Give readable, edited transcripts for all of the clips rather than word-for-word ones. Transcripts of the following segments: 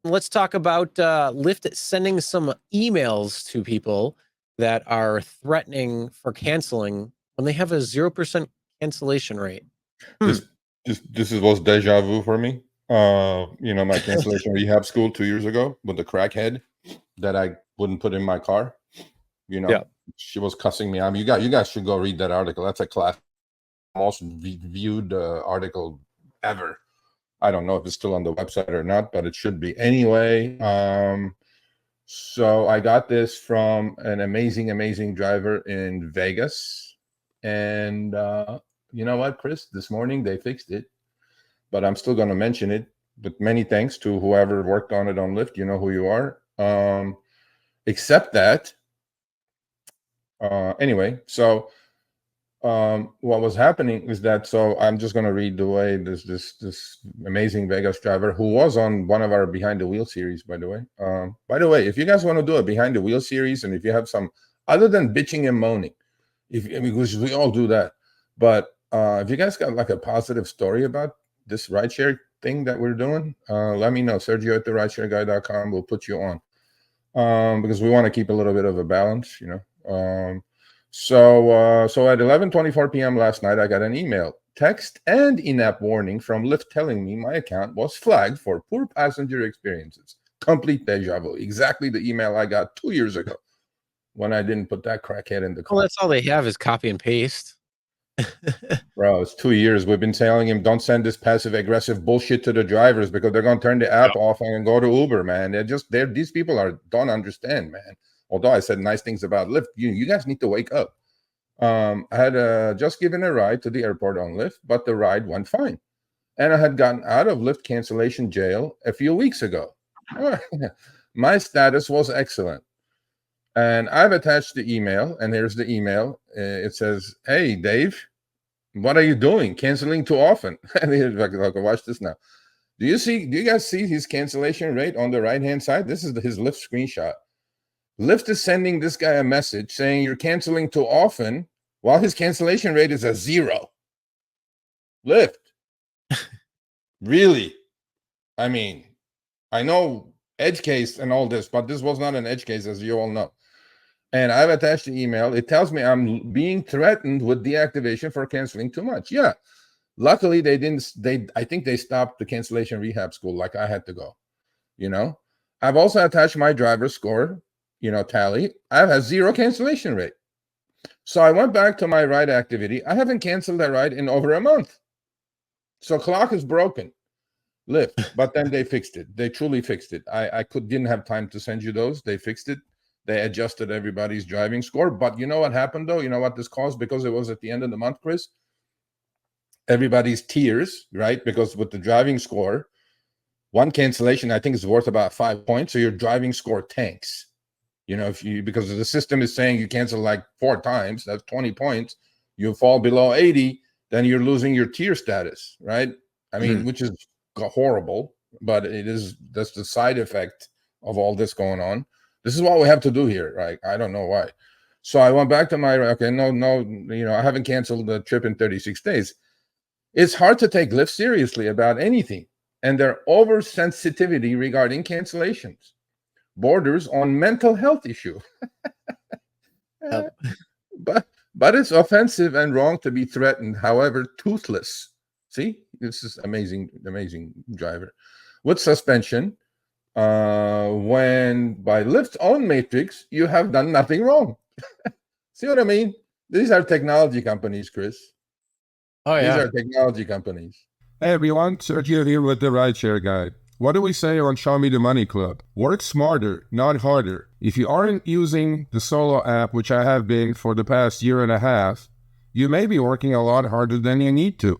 Let's talk about Lyft sending some emails to people that are threatening for canceling when they have a 0% cancellation rate. This was deja vu for me. My cancellation rehab school 2 years ago with the crackhead that I wouldn't put in my car. She was cussing me. I mean, you guys should go read that article. That's a class, most viewed article ever. I don't know if it's still on the website or not, but it should be. Anyway, so I got this from an amazing driver in Vegas. And you know what, Chris? This morning they fixed it, but I'm still going to mention it. But many thanks to whoever worked on it on Lyft. You know who you are. Except that, anyway, so what was happening is that, so I'm just going to read the way this amazing Vegas driver who was on one of our Behind the Wheel series, by the way. If you guys want to do a Behind the Wheel series, and if you have some, other than bitching and moaning, because we all do that, but if you guys got like a positive story about this rideshare thing that we're doing, let me know. Sergio at therideshareguy.com. We'll put you on, because we want to keep a little bit of a balance, So at 11:24 p.m. last night, I got an email, text, and in-app warning from Lyft telling me my account was flagged for poor passenger experiences. Complete deja vu. Exactly the email I got 2 years ago when I didn't put that crackhead in the car. Well, that's all they have is copy and paste. Bro, it's 2 years. We've been telling him, don't send this passive-aggressive bullshit to the drivers because they're going to turn the app off and go to Uber, man. These people don't understand, man. Although I said nice things about Lyft, you guys need to wake up. I had just given a ride to the airport on Lyft, but the ride went fine. And I had gotten out of Lyft cancellation jail a few weeks ago. My status was excellent. And I've attached the email, and here's the email. It says, "Hey, Dave, what are you doing? Canceling too often." And okay, watch this now. Do you guys see his cancellation rate on the right-hand side? This is his Lyft screenshot. Lyft is sending this guy a message saying you're canceling too often while his cancellation rate is a 0. Lyft. Really? I mean, I know edge case and all this, but this was not an edge case, as you all know. And I've attached the email. It tells me I'm being threatened with deactivation for canceling too much. Yeah. Luckily, I think they stopped the cancellation rehab school like I had to go. I've also attached my driver score, tally. I have a 0 cancellation rate. So I went back to my ride activity. I haven't canceled that ride in over a month. So clock is broken. Lyft, but then they fixed it. They truly fixed it. I didn't have time to send you those. They fixed it. They adjusted everybody's driving score. But you know what happened, though? You know what this caused? Because it was at the end of the month, Chris? Everybody's tears, right? Because with the driving score, one cancellation, I think, is worth about 5 points. So your driving score tanks. Because the system is saying you cancel like 4 times, that's 20 points. You fall below 80, then you're losing your tier status, right? I mean, which is horrible, but that's the side effect of all this going on. This is what we have to do here, right? I don't know why. So I went back to I haven't canceled the trip in 36 days. It's hard to take Lyft seriously about anything, and their oversensitivity regarding cancellations borders on mental health issue. But it's offensive and wrong to be threatened, however toothless. See, this is amazing driver. With suspension, when by Lyft's own matrix, you have done nothing wrong. See what I mean? These are technology companies, Chris. Oh, yeah. These are technology companies. Hey, everyone. Sergio here with the Rideshare Guy. What do we say on Show Me the Money Club? Work smarter, not harder. If you aren't using the Solo app, which I have been for the past year and a half, you may be working a lot harder than you need to.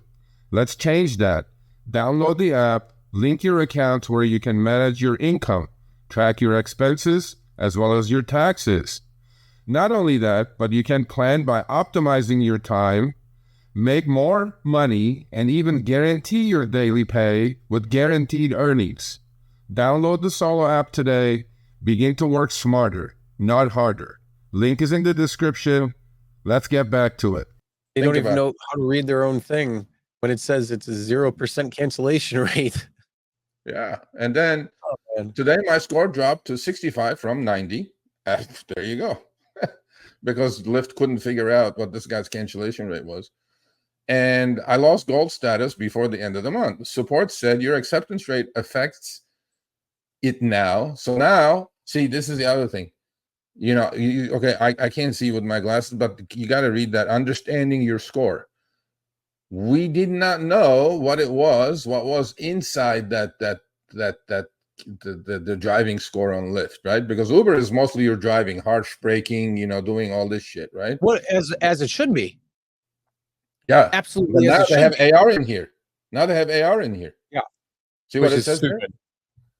Let's change that. Download the app, link your account where you can manage your income, track your expenses, as well as your taxes. Not only that, but you can plan by optimizing your time, make more money, and even guarantee your daily pay with guaranteed earnings. Download the Solo app today. Begin to work smarter, not harder. Link is in the description. Let's get back to it. They don't even know how to read their own thing when it says it's a 0% cancellation rate. Yeah. And then Man. today my score dropped to 65 from 90. There you go. Because Lyft couldn't figure out what this guy's cancellation rate was. And I lost gold status before the end of the month. Support said your acceptance rate affects it now. So now, see, this is the other thing. You know, okay, I can't see with my glasses, but you got to read that. Understanding your score. We did not know what it was, what was inside the driving score on Lyft, right? Because Uber is mostly your driving, harsh braking, you know, doing all this shit, right? What as it should be. Yeah, Absolutely. but As now it they should have be. AR in here. Now they have AR in here. Yeah. See Which what it is says there? stupid.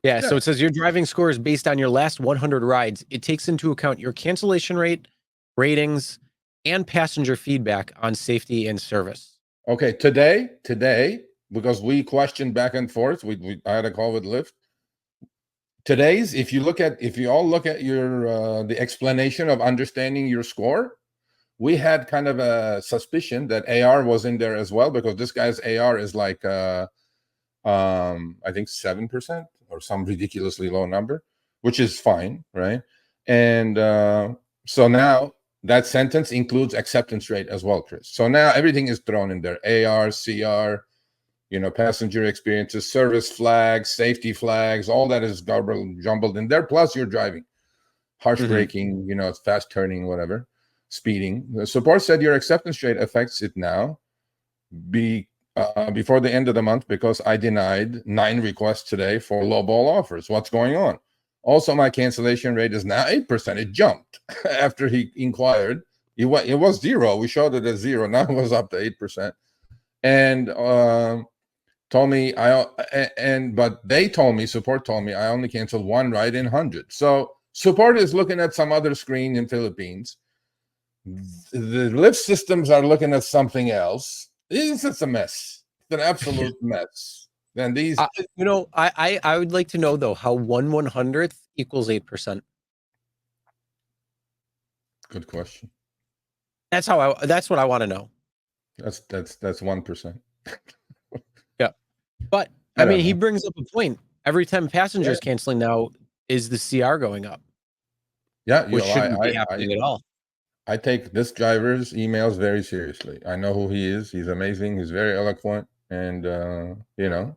Yeah, so Yeah. it says your driving score is based on your last 100 rides. It takes into account your cancellation rate, ratings, and passenger feedback on safety and service. Okay, today, because we questioned back and forth, I had a call with Lyft. Today's, if you all look at your the explanation of understanding your score, we had kind of a suspicion that AR was in there as well, because this guy's AR is like I think 7% or some ridiculously low number, which is fine, right? And so now that sentence includes acceptance rate as well, Chris. So now everything is thrown in there: AR, CR, you know, passenger experiences, service flags, safety flags, all that is jumbled in there. Plus you're driving, harsh braking, you know, fast turning, whatever, speeding. The support said your acceptance rate affects it now. Before the end of the month, because I denied 9 requests today for lowball offers. What's going on? Also, my cancellation rate is now 8%. It jumped after he inquired. It was 0. We showed it as 0. Now it was up to 8%. And told me but they told me, support told me, I only canceled 1 ride in 100. So support is looking at some other screen in Philippines. The Lyft systems are looking at something else. It's just a mess. It's an absolute mess. Then these, you know, I would like to know though how 1/100th equals 8%. good question. That's what I want to know. That's 1%. Yeah, but I mean, he brings up a point. Every time passengers canceling now, is the CR going up? Yeah, Which shouldn't be happening at all. I take this driver's emails very seriously. I know who he is. He's amazing. He's very eloquent, and you know.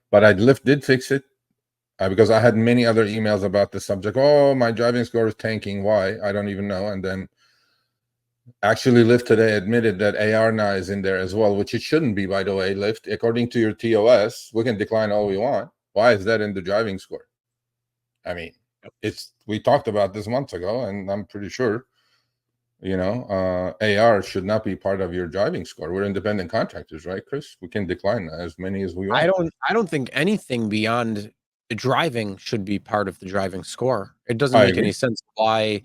But Lyft did fix it because I had many other emails about the subject. Oh, my driving score is tanking. Why? I don't even know. And then actually, Lyft today admitted that AR now is in there as well, which it shouldn't be, by the way. Lyft, according to your TOS, we can decline all we want. Why is that in the driving score? I mean, we talked about this months ago, and I'm pretty sure, you know, AR should not be part of your driving score. We're independent contractors, right, Chris? We can decline as many as we want. I don't think anything beyond the driving should be part of the driving score. It doesn't make any sense why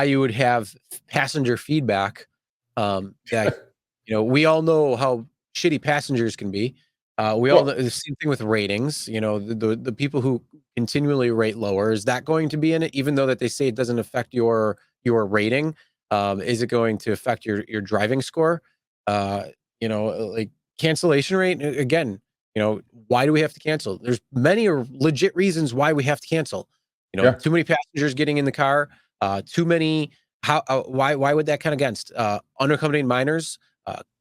you would have passenger feedback that, you know, we all know how shitty passengers can be. We all know the same thing with ratings. You know, the people who continually rate lower, is that going to be in it, even though that they say it doesn't affect your rating? Is it going to affect your driving score? You know, like cancellation rate again. You know, why do we have to cancel? There's many legit reasons why we have to cancel. You know, too many passengers getting in the car. Too many. Why would that count against unaccompanied minors,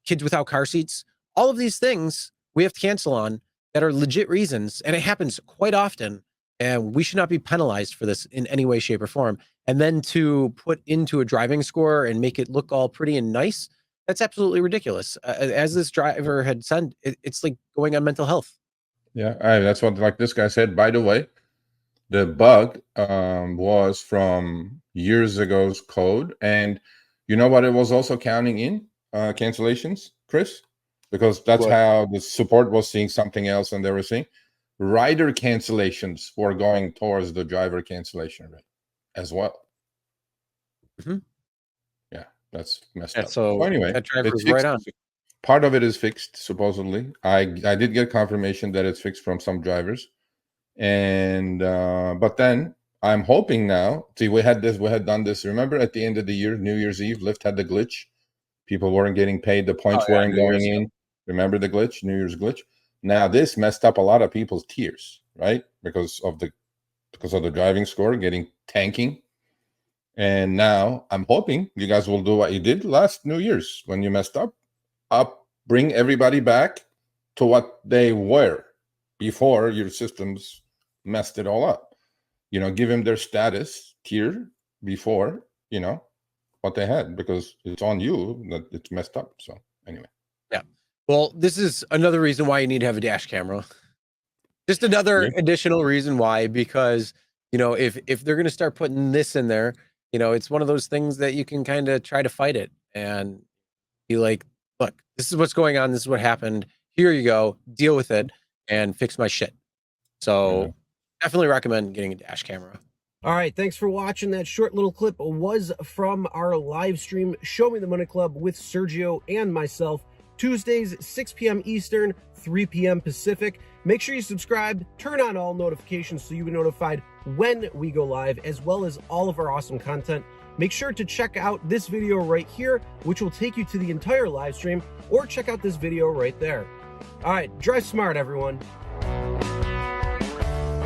kids without car seats? All of these things we have to cancel on that are legit reasons, and it happens quite often. And we should not be penalized for this in any way, shape, or form. And then to put into a driving score and make it look all pretty and nice, that's absolutely ridiculous. As this driver had said, it's like going on mental health. Yeah, that's what, like this guy said. By the way, the bug was from years ago's code, and you know what it was also counting in cancellations, Chris, because that's how the support was seeing something else, and they were seeing rider cancellations were going towards the driver cancellation rate as well. Yeah, that's messed up. So anyway, that driver's right on. Part of it is fixed, supposedly. I did get confirmation that it's fixed from some drivers. And but then I'm hoping now. See, we had done this. Remember, at the end of the year, New Year's Eve, Lyft had the glitch. People weren't getting paid. The points weren't going in. Remember the glitch, New Year's glitch? Now this messed up a lot of people's tiers, right? Because of the driving score getting tanking. And now I'm hoping you guys will do what you did last New Year's when you messed up. Bring everybody back to what they were before your systems messed it all up. You know, give them their status tier before, you know, what they had, because it's on you that it's messed up. So anyway. Yeah. Well, this is another reason why you need to have a dash camera. Just another additional reason why, because, you know, if they're going to start putting this in there, you know, it's one of those things that you can kind of try to fight it and be like, look, this is what's going on. This is what happened. Here you go. Deal with it and fix my shit. So definitely recommend getting a dash camera. All right, thanks for watching. That short little clip was from our live stream, Show Me the Money Club with Sergio and myself, Tuesdays, 6 p.m. Eastern, 3 p.m. Pacific. Make sure you subscribe, turn on all notifications so you'll be notified when we go live, as well as all of our awesome content. Make sure to check out this video right here, which will take you to the entire live stream, or check out this video right there. All right, drive smart, everyone.